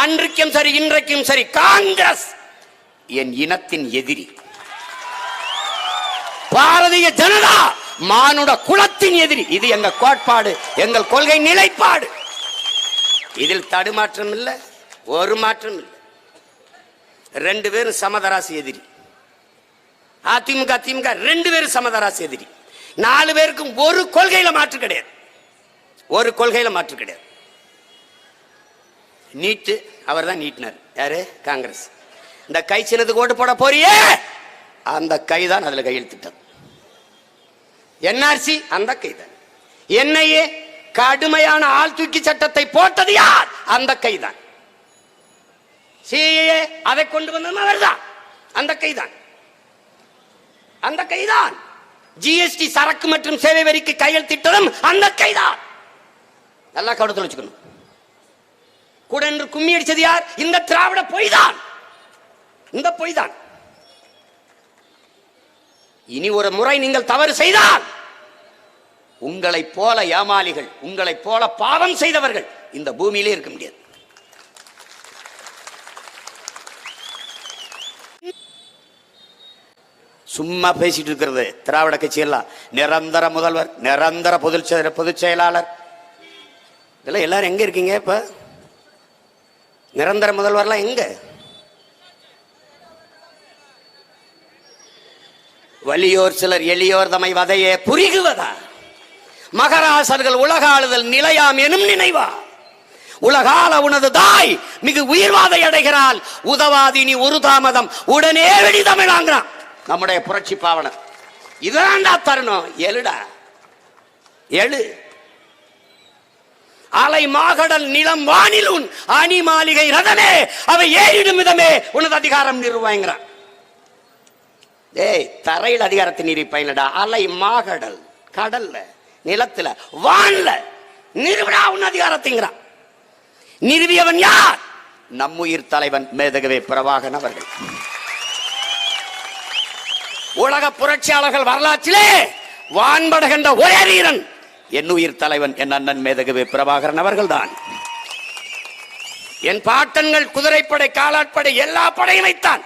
B: அன்றைக்கும் சரி இன்றைக்கும் சரி, காங்கிரஸ் என் இனத்தின் எதிரி, பாரதிய ஜனதா மானுட குலத்தின் எதிரி. இது எங்க கோட்பாடு, எங்கள் கொள்கை நிலைப்பாடு. இதில் தடுமாற்றம் இல்லை, ஒரு மாற்றம் இல்லை. ரெண்டு பேரும் சமதராசி எதிரி. அதிமுக திமுக ரெண்டு பேரும் சமதராசி எதிரி. 4 பேருக்கும் ஒரு கொள்கையில மாற்று கிடையாது, ஒரு கொள்கையில மாற்று கிடையாது. நீட்டு அவர் தான் நீட்டினார். யாரு? காங்கிரஸ். இந்த கை சின்னத்துக்கு ஓட்டு போட போறியே, அந்த கைதான் அதுல கையெழுத்திட்டது. என்ஆர்சி அந்த கைதான். என்ஐஏ கடுமையான ஆள் தூக்கி சட்டத்தை போட்டது யார்? அந்த கைதான். சிஏஏ அதை கொண்டு வந்தது அவர்தான், அந்த கைதான், அந்த கைதான். ஜிஎஸ்டி சரக்கு மற்றும் சேவை வரிக்கு கையெழுத்திட்டதும் அந்த கைதான். நல்லா கவனத்தில் வச்சுக்கணும். கூட என்று கும்மி அடிச்சது யார்? இந்த திராவிட பொய்தான், இந்த பொய்தான். இனி ஒரு முறை நீங்கள் தவறு செய்தால் உங்களை போல ஏமாளிகள், உங்களை போல பாவம் செய்தவர்கள் இந்த பூமியிலே இருக்க முடியாது. சும்மா பேசிட்டு இருக்கிறது திராவிட கட்சி எல்லாம். நிரந்தர முதல்வர், நிரந்தர பொதுச் செயலாளர், இதெல்லாம் எல்லாரும் எங்க இருக்கீங்க? இப்ப நிரந்தர முதல்வர்லாம் எங்க? வலியோர் சிலர் எளியோர் தமை வதையே புரிகுவதா? மகராசர்கள் உலக ஆளுதல் நிலையாம் எனும் நினைவா? உலகால உனது தாய் மிகு உயிர்வாதை அடைகிறாள், உதவாதினி ஒரு தாமதம் உடனே வெடி தமிழாங்கிறான் நம்முடைய புரட்சி பாவனர். இதாண்டா தருணம். எழுடா, எழு. அலை மாகடல் நிலம் வானில் உன் அணி மாளிகை ரதமே, அவை ஏறிடும் விதமே உனது அதிகாரம் நிறுவாங்கிறான். ஏய், தரையில் அதிகாரத்தை நிரூபிப்பா. அலை மாகடல், கடல்ல, நிலத்துல, வான்ல நிறுவனா உன் அதிகாரத்தைங்கிறான். நிறுவியவன் யார்? நம்முயிர் தலைவன் மேதகவே பிரபாகரன் அவர்கள். உலக புரட்சியாளர்கள் வரலாற்றிலே வான்படுகின்ற ஒரே வீரன் என் உயிர் தலைவன் என் அண்ணன் மேதகவே பிரபாகரன் அவர்கள் தான். என் பாட்டன்கள் குதிரைப்படை, காலாட்படை எல்லா படையும் வைத்தான்.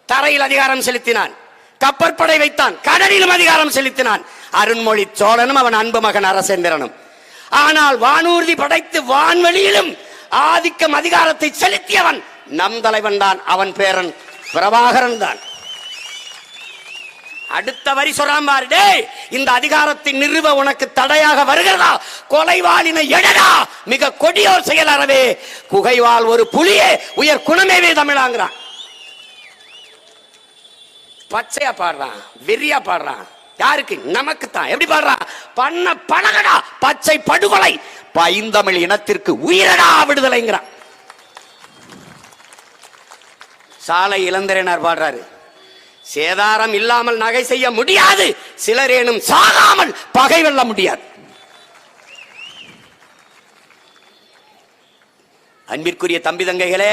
B: தரையில் அதிகாரம் செலுத்தினான். கப்பற்படை வைத்தான். கடலிலும் அதிகாரம் செலுத்தினான். அருண்மொழி சோழனும் அவன் அன்பு மகன் அரசேந்திரனும். ஆனால் வானூர்தி படைத்து வான்வெளியிலும் ஆதிக்கம் அதிகாரத்தை செலுத்தியவன் நம் தலைவன் தான். அவன் பேரன் பிரபாகரன் தான். அடுத்த வரி சொல்லாம, இந்த அதிகாரத்தை நிறுவ உனக்கு தடையாக வருகிறதா? கொலைவாளினை எடடா, மிக கொடியோர் செயல் அறவே, குகைவாள் ஒரு புலியே, உயர் குணமேவே தமிழாங்கிறான். பச்சையா பாடுறான், வெறியா பாடுறான். யாருக்கு? நமக்கு தான். எப்படி பாடுறான்? பண்ண பழகடா பச்சை படுகொலை, பைந்தமிழ் இனத்திற்கு உயிரடா விடுதலைங்கிறான். சாலை இளந்திரனார் பாடுறாரு, சேதாரம் இல்லாமல் நகை செய்ய முடியாது, சிலரேனும் சாகாமல் பகை வெல்ல முடியாது. அன்பிற்குரிய தம்பி தங்கைகளே,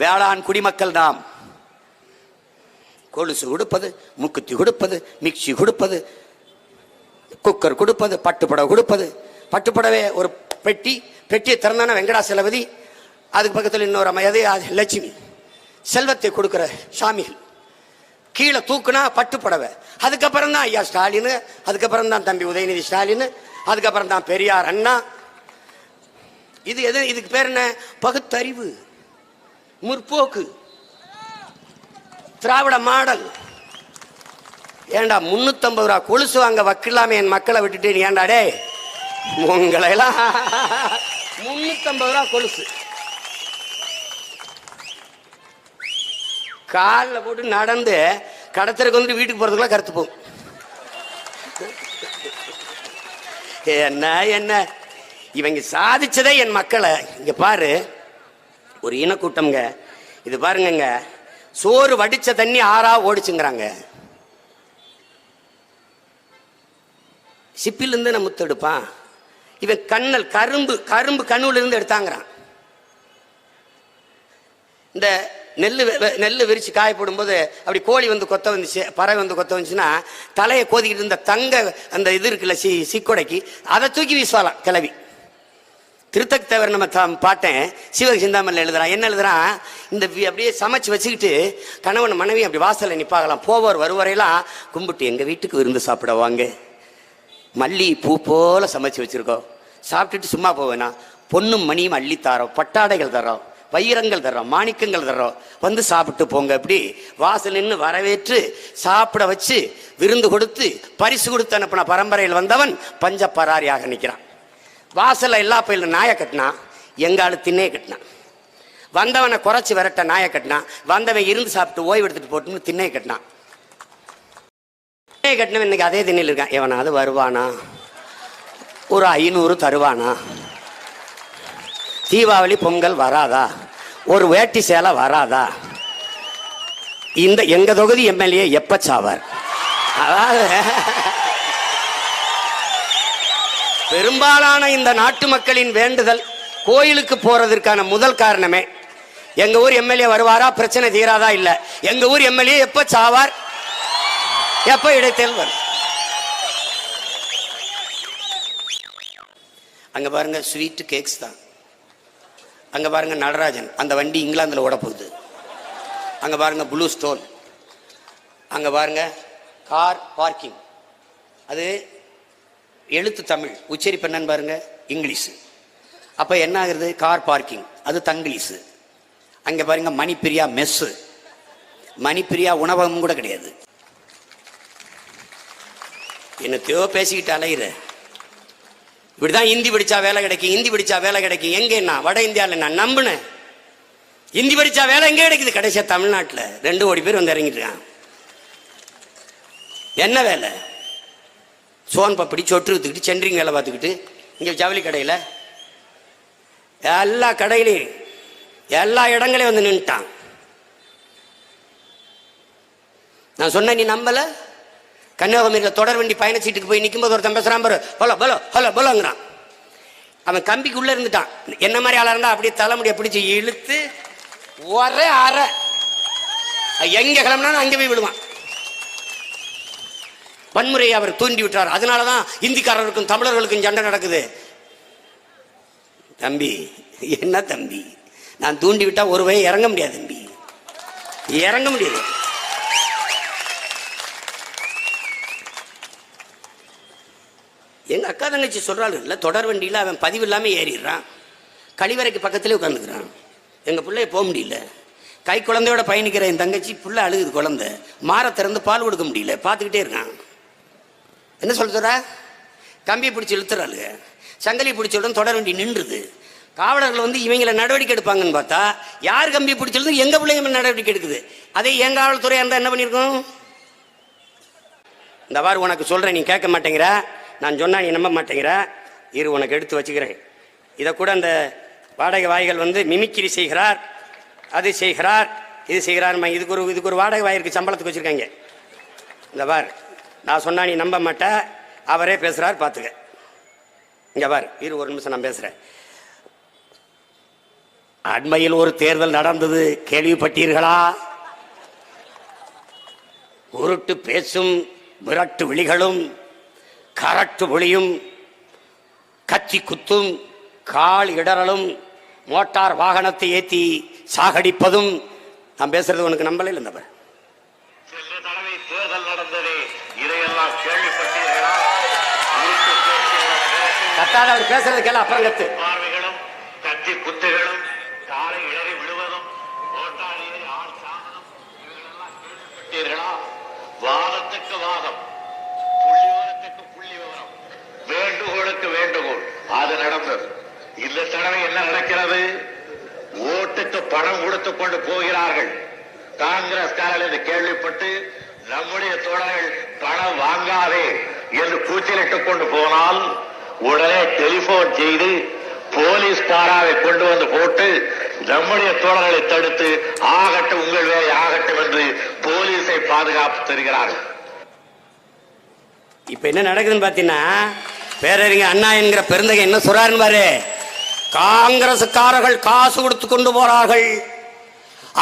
B: வேளாண் குடிமக்கள் நாம். கொலுசு கொடுப்பது, முக்குத்தி கொடுப்பது, மிக்சி கொடுப்பது, குக்கர் கொடுப்பது, பட்டுப்படவை கொடுப்பது. பட்டுப்படவே ஒரு பெட்டி, பெட்டியை திறந்தான வெங்கடாசலபதி, அதுக்கு பக்கத்தில் இன்னொரு அம்மையது லட்சுமி, செல்வத்தை கொடுக்கிற சாமிகள். கீழே தூக்குனா பட்டு புடவை. அதுக்கப்புறம் தான் ஐயா ஸ்டாலின், அதுக்கப்புறம் தான் தம்பி உதயநிதி ஸ்டாலின், அதுக்கப்புறம் தான் பெரியார் அண்ணா. இது எது? இதுக்கு பேர் என்ன? பகுத்தறிவு, முற்போக்கு, திராவிட மாடல். ஏண்டா 350 ரூபா கொலுசு வாங்க வக்கில்லாம என் மக்களை விட்டுட்டு ஏண்டா டே உங்களை எல்லாம் 350 ரூபா கொலுசு காலில் போட்டு நடந்து கடத்தருக்கு வந்து வீட்டுக்கு போறதுக்குள்ள கருத்து போகும். என்ன என்ன இவங்க சாதிச்சதே என் மக்களை. இங்க பாரு, ஒரு இனக்கூட்டம்ங்க. இது பாருங்க, சோறு வடிச்ச தண்ணி ஆறா ஓடிச்சுங்கிறாங்க. சிப்பில இருந்து நான் முத்து எடுப்பான். இவன் கண்ணல் கரும்பு கரும்பு கண்ணுல இருந்து எடுத்தாங்கிறான். இந்த நெல் விரிச்சு காய போடும்போது அப்படி கோழி வந்து கொத்த வந்துச்சு, பறவை வந்து கொத்த வந்துச்சுன்னா தலையை கோதிக்கிட்டு இருந்த தங்க அந்த இது இருக்குல்ல சீக்கொடைக்கு அதை தூக்கி வீசுவாலாம் கிளவி. திருத்தக்கு தேவர் நம்ம பாட்டேன் சிவக சிந்தாமணில் எழுதுறான். என்ன எழுதுறான்? இந்த அப்படியே சமைச்சு வச்சுக்கிட்டு கணவன் மனைவி அப்படி வாசல்ல நிப்பாகலாம். போவார் வருவரையெல்லாம் கும்பிட்டு எங்க வீட்டுக்கு விருந்து சாப்பிட வாங்க, மல்லி பூ போல சமைச்சு வச்சிருக்கோம், சாப்பிட்டுட்டு சும்மா போவேனா, பொண்ணும் மணியும் அள்ளி தரோம், பட்டாடைகள் தரோம், வைரங்கள் தர்றோம், மாணிக்கங்கள் தர்றோம், வந்து சாப்பிட்டு போங்க. அப்படி வாசல் நின்று வரவேற்று சாப்பிட வச்சு விருந்து கொடுத்து பரிசு கொடுத்து அனுப்பின பரம்பரையில் வந்தவன் பஞ்ச பராரியாக நிற்கிறான். வாசல்ல எல்லா பயிலும் நாயை கட்டினான், எங்காலு திண்ணையை கட்டினான். வந்தவனை குறைச்சி விரட்ட நாயை கட்டினான், வந்தவன் இருந்து சாப்பிட்டு ஓய்வு எடுத்துட்டு போட்டுன்னு திண்ணையை கட்டினான். திண்ணையை கட்டினவன் இன்னைக்கு அதே திண்ணையில் இருக்கான். எவனாவது வருவானா? ஒரு 500 தருவானா? தீபாவளி பொங்கல் வராதா? ஒரு வேட்டி சேலை வராதா? இந்த எங்க தொகுதி எம்எல்ஏ எப்ப சாவார்? அதாவது பெரும்பாலான இந்த நாட்டு மக்களின் வேண்டுதல் கோயிலுக்கு போறதற்கான முதல் காரணமே எங்க ஊர் எம்எல்ஏ வருவாரா, பிரச்சனை தீராதா இல்ல, எங்க ஊர் எம்எல்ஏ எப்ப சாவார், எப்ப இடைத்தேர்தல் வரும். அங்க பாருங்க ஸ்வீட் கேக்ஸ் தான். அங்க பாருங்க நடராஜன், அந்த வண்டி இங்கிலாந்துல ஓட போகுது. அங்க பாருங்க ப்ளூ ஸ்டோன். அங்க பாருங்க கார் பார்க்கிங், அது எழுத்து தமிழ், உச்சரிப்பு என்னன்னு பாருங்க இங்கிலீஷ். அப்ப என்ன ஆகுறது? கார் பார்க்கிங் அது தங்கிலீஷ். அங்க பாருங்க மணிப்பிரியா மெஸ், மணிப்பிரியா உணவகம் கூட கிடையாது. என்னத்தையோ பேசிக்கிட்டு அலையிற. இப்படிதான் ஹிந்தி படிச்சா வேலை கிடைக்கும், ஹிந்தி படிச்சா வேலை கிடைக்கும். எங்கன்னா வட இந்தியாவில் நான் நம்பினேன். ஹிந்தி படிச்சா வேலை எங்கே கிடைக்குது? கடைசியா தமிழ்நாட்டில் 2 கோடி பேர் வந்து இறங்கிட்டு இருக்கான். என்ன வேலை? சோன் பப்படி சொட்டு வித்துக்கிட்டு சென்ட்ரிங் வேலை பார்த்துக்கிட்டு இங்கே ஜவுளி கடையில் எல்லா கடையிலையும் எல்லா இடங்களையும் வந்து நின்றுட்டான். நான் சொன்ன நீ நம்பல. கன்னியாகுமரியில் தொடர் வண்டி பயணச்சீட்டுக்கு போய் நிற்கும்போது ஒருத்தன் பேசுறான் பாரு, ஹலோ பலோ ஹலோ பலோங்கிறான். அவன் கம்பிக்குள்ள இருந்துட்டான். என்ன மாதிரி ஆளா இருந்தா அப்படியே தலைமுடியை பிடிச்சி இழுத்து ஒரே அரை எங்க கிளம்புனா அங்கே போய் விடுவான். வன்முறையை அவர் தூண்டி விட்டார். அதனாலதான் இந்திக்காரர்களுக்கும் தமிழர்களுக்கும் சண்டை நடக்குது. தம்பி என்ன தம்பி, நான் தூண்டி விட்டா ஒரு வகை இறங்க முடியாது தம்பி, இறங்க முடியாது. எங்க அக்கா தங்கச்சி சொல்றாள் இல்ல, தொடர் வண்டியில அவன் பதிவு இல்லாம ஏறிடுறான், கழிவறைக்கு பக்கத்திலே உட்காந்துக்கிறான். எங்க பிள்ளைய போக முடியல, கை குழந்தையோட பயணிக்கிற என் தங்கச்சி புள்ள அழுகுது, குழந்தை மாற திறந்து பால் கொடுக்க முடியல, பார்த்துக்கிட்டே இருக்கான். என்ன சொல்ற? கம்பியை பிடிச்சி இழுத்துறாளுங்க, சங்கலியை பிடிச்ச உடனே தொடர் வண்டி நின்றுது. காவலர்கள் வந்து இவங்களை நடவடிக்கை எடுப்பாங்கன்னு பார்த்தா யார் கம்பியை பிடிச்சிருந்தோ எங்க பிள்ளைங்க நடவடிக்கை எடுக்குது. அதே என் காவல்துறையா இருந்தா என்ன பண்ணிருக்கோம்? இந்த வாரம் உனக்கு சொல்றேன், நீ கேட்க மாட்டேங்கிற, நான் சொன்னா நீ நம்ப மாட்டேங்கிற, இரு உனக்கு எடுத்து வச்சுக்கிறேன். இதை கூட அந்த வாடகை வாய்கள் வந்து மிமிக்கிரி செய்கிறார், அது செய்கிறார், இது செய்கிறார். இதுக்கு ஒரு வாடகை வாயிற்கு சம்பளத்துக்கு வச்சிருக்காங்க. இந்த பார், நான் சொன்னா நீ நம்ப மாட்ட, அவரே பேசுறார் பார்த்துக்க. இங்க பார், இரு ஒரு நிமிஷம் நான் பேசுறேன். அண்மையில் ஒரு தேர்தல் நடந்தது, கேள்விப்பட்டீர்களா? உருட்டு பேசும் விரட்டு விழிகளும் கரட்டு ஒளியும் கத்தி குத்தும் கால் இடறலும் மோட்டார் வாகனத்தை ஏற்றி சாகடிப்பதும். நான் பேசுறது உனக்கு நம்பல இல்லை? கத்தாத, அவர் பேசுறது கேள, அப்புறம் கத்து.
C: பார்வைகளும் கத்தி குத்துகளும் காலை இடறி விழுவதும் ஓட்டாளியை ஆள் சாமனம் இவர்களெல்லாம் கேள்விப்பட்டீர்களா? வாதத்துக்கு வாதம், புள்ளி புள்ளி விவரம், வேண்டுகோளுக்கு வேண்டுகோள், அது நடந்தது. இந்த தடவை என்ன நடக்கிறது? ஓட்டுக்கு பணம் கொடுத்துக் கொண்டு போகிறார்கள். காங்கிரஸ்காரர்கள் இதை கேள்விப்பட்டு நம்முடைய தோழர்கள் பணம் வாங்காதே என்று கூச்சலிட்டுக் கொண்டு போனால் உடனே டெலிபோன் செய்து போலீஸ் பாராவை கொண்டு வந்து போட்டு நம்முடைய தோழர்களை தடுத்து ஆகட்டும் உங்கள் வேலை ஆகட்டும் என்று போலீஸை பாதுகாப்பு தருகிறார்கள்.
B: இப்ப என்ன நடக்குதுன்னு பாத்தீங்கன்னா, பேரறிஞர் அண்ணா என்கிற பெருந்தகை என்ன சொல்றாருன்னு பாரு. காங்கிரசுக்காரர்கள் காசு கொடுத்து கொண்டு போறார்கள்,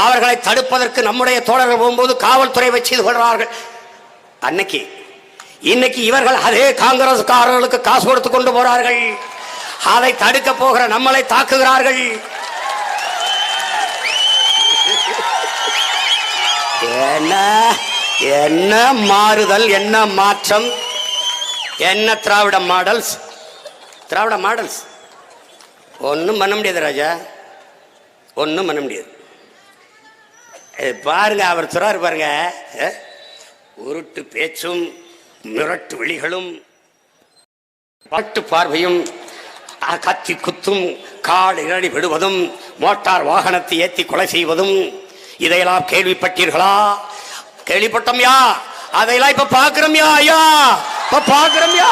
B: அவர்களை தடுப்பதற்கு நம்முடைய தோழர்கள் போகும்போது காவல்துறை வச்சு கொள்றார்கள். அன்னைக்கு இன்னைக்கு இவர்கள் அதே காங்கிரசுக்காரர்களுக்கு காசு கொடுத்து கொண்டு போறார்கள், அதை தடுக்க போகிற நம்மளை தாக்குகிறார்கள். என்ன என்ன மாறுதல், என்ன மாற்றம், என்ன திராவிட மாடல்ஸ், திராவிட மாடல்ஸ். ஒன்றும் பண்ண முடியாது ராஜா, ஒன்றும் பண்ண முடியாது. பாருங்க, அவர் சொல்றாரு பாருங்க, உருட்டு பேச்சும் மிரட்டு விழிகளும் பாட்டு பார்வையும் கத்தி குத்தும் கால் இரடி விடுவதும் மோட்டார் வாகனத்தை ஏற்றி கொலை செய்வதும் இதையெல்லாம் கேள்விப்பட்டீர்களா? கேள்விப்பட்டோம்யா, அதையெல்லாம் இப்ப பாக்குறோம்யா, ஐயா இப்ப பாக்குறோம்யா.